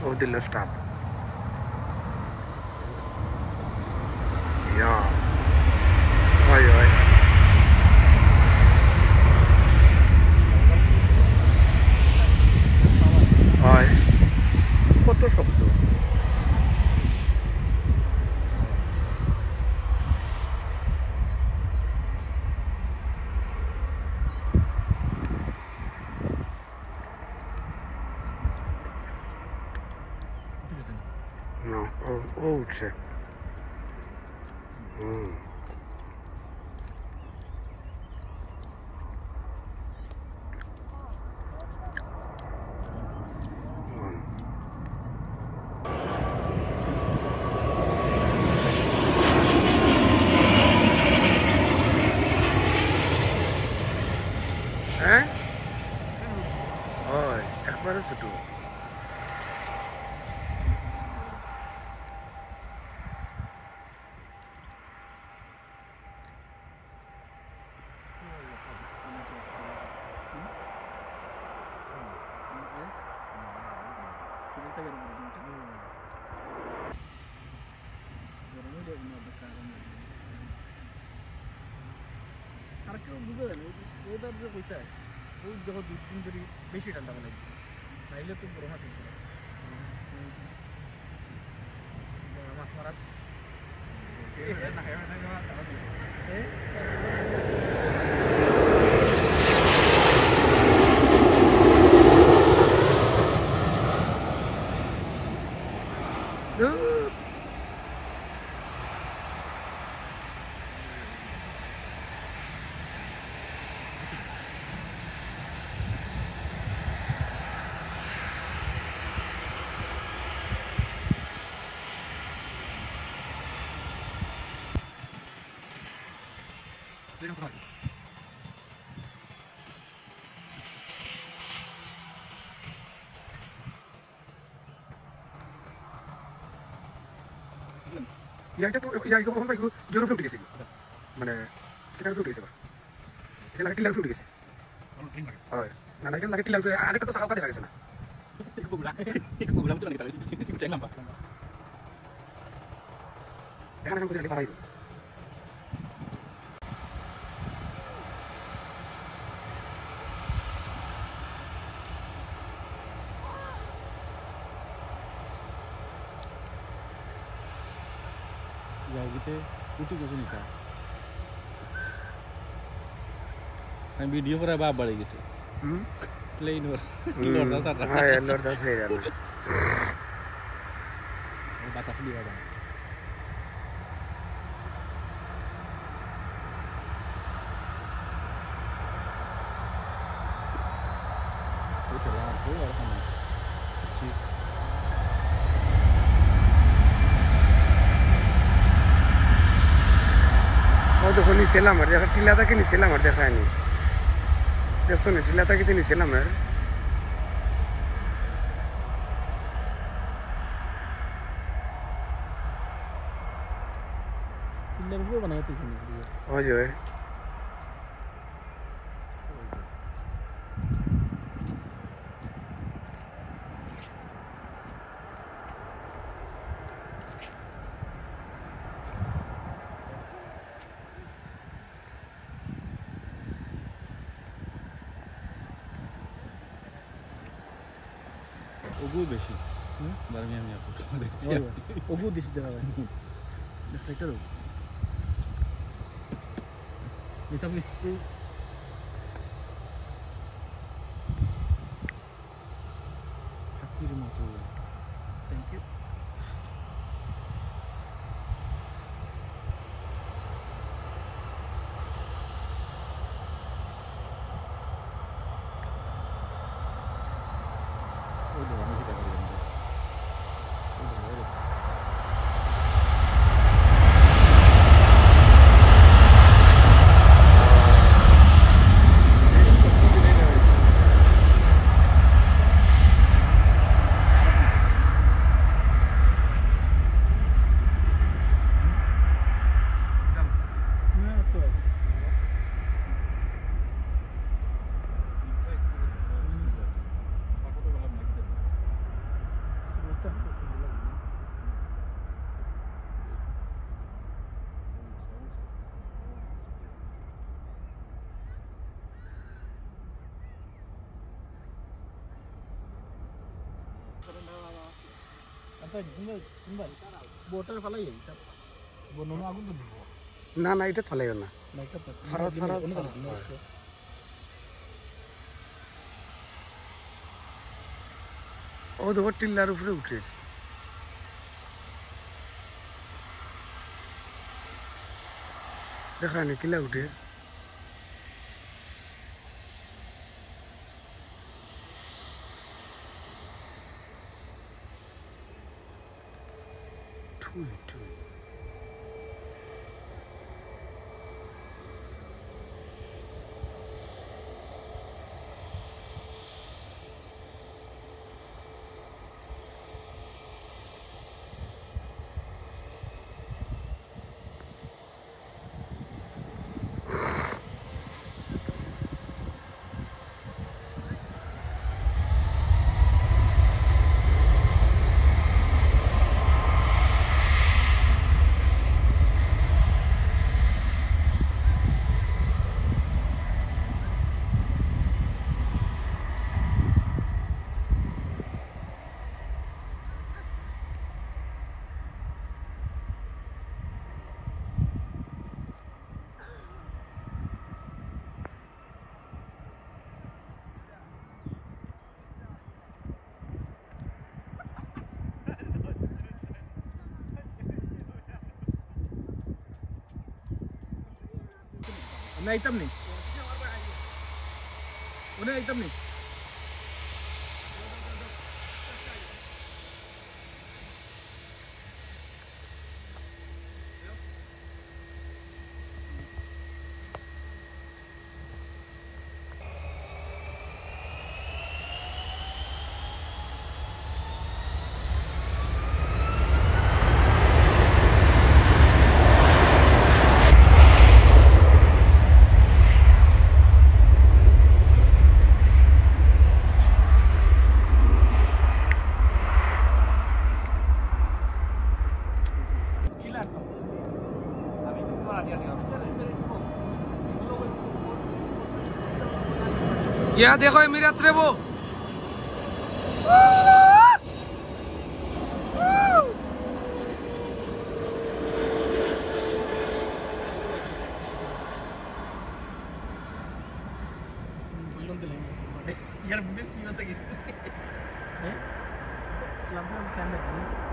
Odillo stop. Ja. Oj, oj. Oj. কত শব্দ। No, uczy. হ্যাঁ ওই একবারে ছোট বুঝা যায় না ওয়েদার যে কইতায় ওই দেখো 2 দিন ধরে বেশি ঠান্ডা লাগছে নাইলে তো গরম আছে মাছ মারাত ইয়াটা তো ইয়াটা কখন পাই জোর উঠে গেছে মানে কিটা উঠে গেছে এটা লাগে টিলার উঠে গেছে হয় না না এটা লাগে টিলার আগে তো সাউকা দেখা গেছে না তো লাগে এটা লম্বা এখানে কোন জায়গায় পারাই জায়গাতে উঠে গেছে নিকা আমি ভিডিও করে বাপ বাড়ি গেছে প্লেন ওর লড়দা স্যার হ্যাঁ লড়দা সেই রে বাতাস দিবা দাও ওটা লাগাছে আর খানা ঠিক দেখো নিচে আমার দেখা টিলা থাকে নিচে আমার দেখায়নি দেখছো না টিলা থাকে তো নিচে আমার টিলার উপরে বানায় তুই শুনি ওই ওই ওগু বেশি দাঁড়িয়ে আমি আপনাকে দেখছি ওগু বেশি দেখা যায় ডিসলাইকটা দাও এটা আপনি পাখির মতো থ্যাংক ইউ তাই কিংবা বোটার ফালাই এটা বননো আগুন তো দিব না না এটা ফলাইও না না এটা ফারাদ ফারাদ ও দেখো টিল্লার উপরে উঠে দেখা নি কিলা উঠে ঠুই ঠুই আমি আইতাম নি ওনে আইতাম নি या देखो एमिरेट्स रे वो यार बुढ़े की बात है हैं लाभ चांद